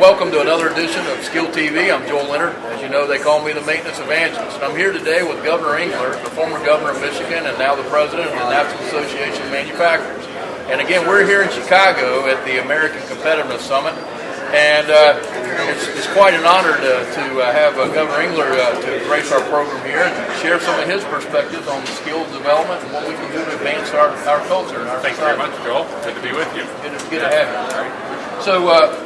Welcome to another edition of Skill TV. I'm Joel Leonard. As you know, they call me the maintenance evangelist. And I'm here today with Governor Engler, the former governor of Michigan and now the president of the National Association of Manufacturers. And again, we're here in Chicago at the American Competitiveness Summit. And it's quite an honor to have Governor Engler to grace our program here and share some of his perspectives on skills development and what we can do to advance our culture and our Thanks very much, Joel. Good to be with you. Good to have you. So,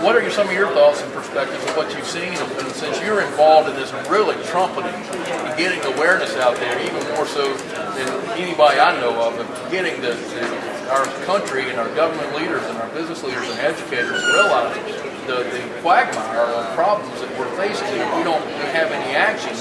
what are some of your thoughts and perspectives of what you've seen? And since you're involved in this really trumpeting and getting awareness out there, even more so than anybody I know of, getting our country and our government leaders and our business leaders and educators to realize the quagmire of problems that we're facing, and if we don't have any action,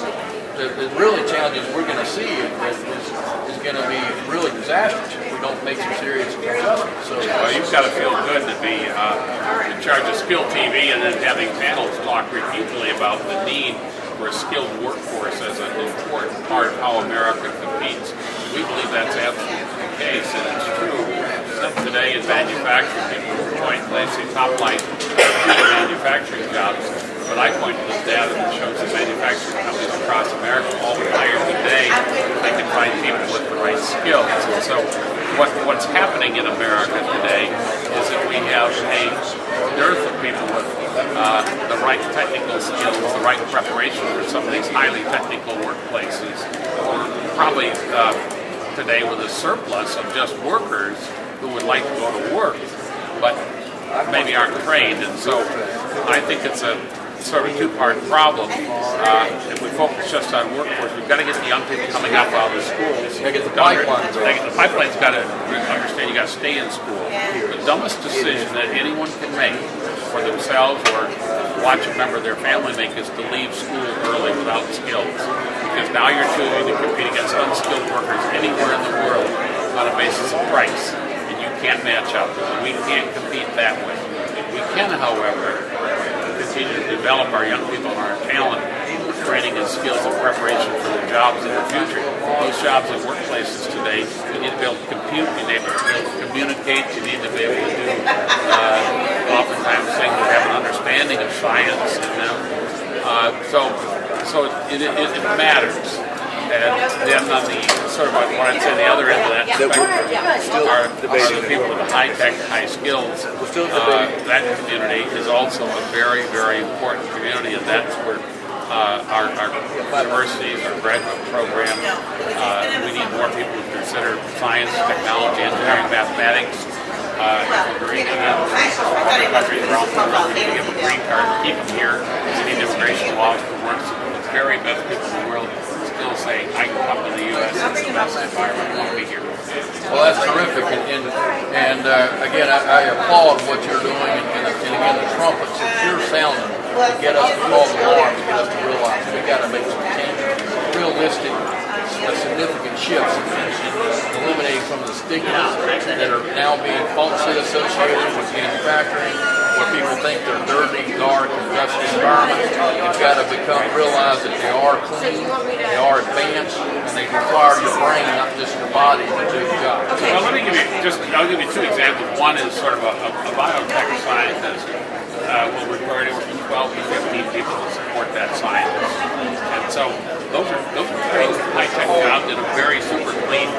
the really challenges we're going to see is going to be really disastrous if we don't make some serious adjustments. So, well, you've got to feel good to be in charge of Skill TV and then having panels talk repeatedly about the need for a skilled workforce as an important part of how America competes. We believe that's absolutely the case, and it's true. Today in manufacturing, people point places, top line manufacturing jobs. But I point to this data that shows that manufacturing companies across America all hire today they can find people with the right skills. And so what's happening in America today is that we have a dearth of people with the right technical skills, the right preparation for some of these highly technical workplaces. We're probably today with a surplus of just workers who would like to go to work, but maybe aren't trained. And so I think it's a sort of a two-part problem. If we focus just on workforce, we've got to get the young people coming up out of the schools. Get the pipelines. The pipeline's got to understand you got to stay in school. The dumbest decision that anyone can make for themselves or watch a member of their family make is to leave school early without skills. Because now you're choosing to compete against unskilled workers anywhere in the world on a basis of price. And you can't match up. We can't compete that way. We can, however, continue to develop our young people and our talent, training and skills and preparation for their jobs in the future. Those jobs in workplaces today, you need to be able to compute, you need to be able to communicate, you need to be able to do oftentimes things that have an understanding of science in them. So it matters. And then on the sort of what I'd say the other end of that spectrum are the people with the high-tech, high skills. That community is also a very, very important community, and that's where our universities, our graduate programs, we need more people to consider science, technology, engineering, mathematics. Green countries around the world, we need to give a green card to keep them here. We need immigration laws to work so the very best people in the world still say, I can come to the U.S. It's the best environment. I want to be here. Well, that's terrific. And again, I applaud what you're doing. And again, the trumpets that you're sounding to get us to call the alarm, to get us to realize we've got to make some tangible, realistic, significant shifts in eliminating some of the stigmas that are now being falsely associated with manufacturing, where people think they're dirty, dark, and dusty environments. You've got to realize that they are clean, they are advanced, and they require your brain, not just your body, to do the job. Well, I'll give you two examples. One is sort of a biotech scientist will require anywhere from 12 to 15 people to support that scientist. And so those are trained high-tech jobs in a very super clean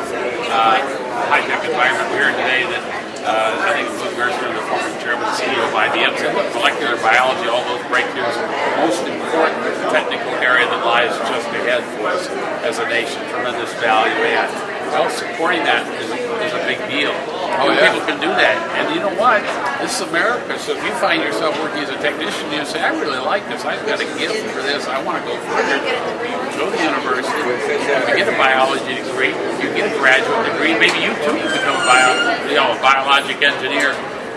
high-tech environment. We're hearing today that I think Luke Mercer, the former chairman and CEO of IBM, said, look, molecular biology, all those breakthroughs, most important technical area that lies just ahead for us as a nation, tremendous value add. Well, supporting that is a big deal. People can do that. And you know what? This is America. So if you find yourself working as a technician, you say, I really like this. I've got a gift for this. I want to go further. Go to the university. You get a biology degree. You get a graduate degree. Maybe you too can become a biologic engineer.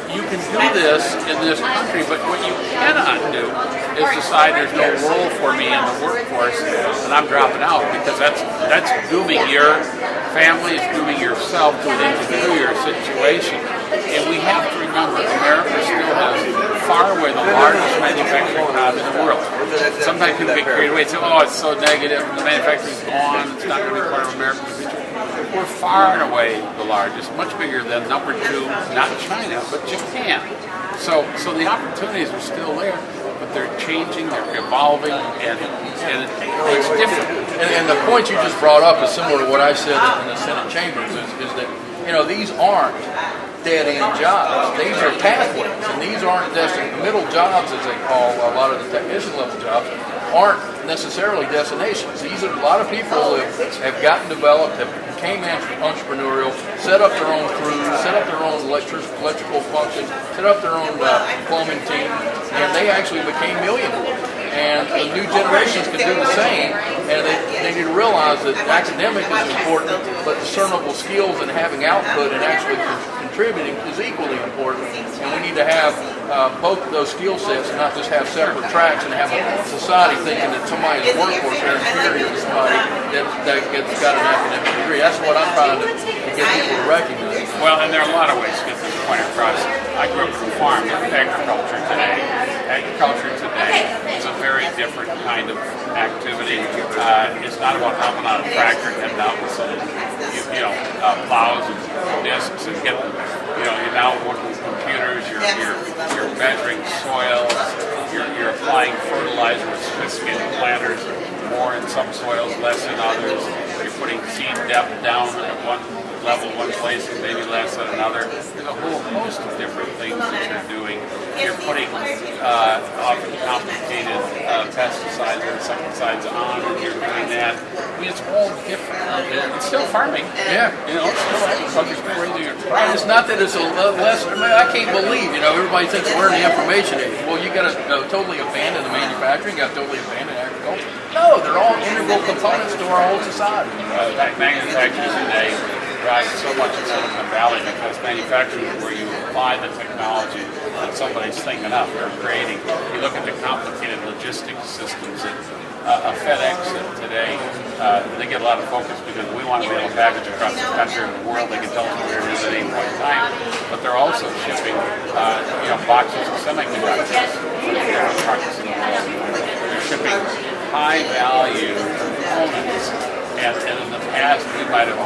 You can do this in this country, but what you cannot do is decide there's no role for me in the workforce and I'm dropping out, because that's dooming your family, it's dooming yourself to an inferior situation. And we have to remember, America still has far away the largest manufacturing economy in the world. Sometimes people get carried away and say, oh, it's so negative, the manufacturing's gone, it's not going to be part of America's future. we're far and away the largest, much bigger than number 2, not China, but Japan. So the opportunities are still there, but they're changing, they're evolving, and it's different. And the point you just brought up is similar to what I said in the Senate chambers, is that, these aren't dead-end jobs. These are pathways, and these aren't middle jobs, as they call a lot of the technician-level jobs, aren't necessarily destinations. These are a lot of people that have gotten developed, have became entrepreneurial, set up their own crews, set up their own electrical functions, set up their own plumbing team, and they actually became millionaires. And the new generations can do the same, and they need to realize that academic is important, but discernible skills and having output and actually contributing is equally important. And we need to have both of those skill sets and not just have separate tracks and have a society thinking that somebody's workforce are inferior to somebody that's got an academic degree. That's what I'm trying to get people to recognize. Well, and there are a lot of ways to get this point across. I grew up on a farm. Agriculture today is a very different kind of activity. It's not about hopping on a tractor and heading out with some, plows and discs and getting, you're now working with computers. You're measuring soils. You're applying fertilizer with sophisticated planters, more in some soils, less in others. You're putting seed depth down at one level, one place, and maybe less at another. There's a whole host of different things that you're doing. You're putting often complicated pesticides or insecticides on, and you're doing that. I mean, it's all different. It's still farming. Yeah. It's still agriculture. It's still raising your crops. And it's not that it's a less. I can't believe, everybody thinks we're in the information age. Well, you got to totally abandon the manufacturing. You got to totally abandon agriculture. No, they're all integral components to our whole society. Manufacturing today drives so much in Silicon Valley because manufacturing is where you apply the technology that somebody's thinking up or creating. You look at the complicated logistics systems that a FedEx today, they get a lot of focus because we want to be able to package across the country and the world. They can tell us where it is at any point in time. But they're also shipping boxes of semiconductors for the different markets in the world. They're shipping high-value components. And in the past, we might have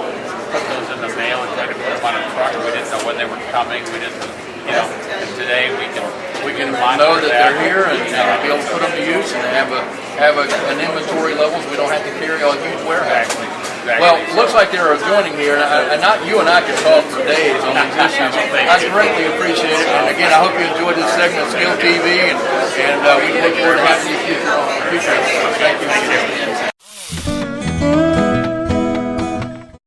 put those in the mail and tried to put them on a truck. We didn't know when they were coming. We didn't, And today we can know that they're here and be able to put them to use and have an inventory levels. We don't have to carry a huge warehouse. Exactly. Well, it looks like they're joining here, and not you and I can talk for days on these issues. I greatly appreciate it, and again, I hope you enjoyed this segment of Skill TV, and we look forward to having you future. Thank you.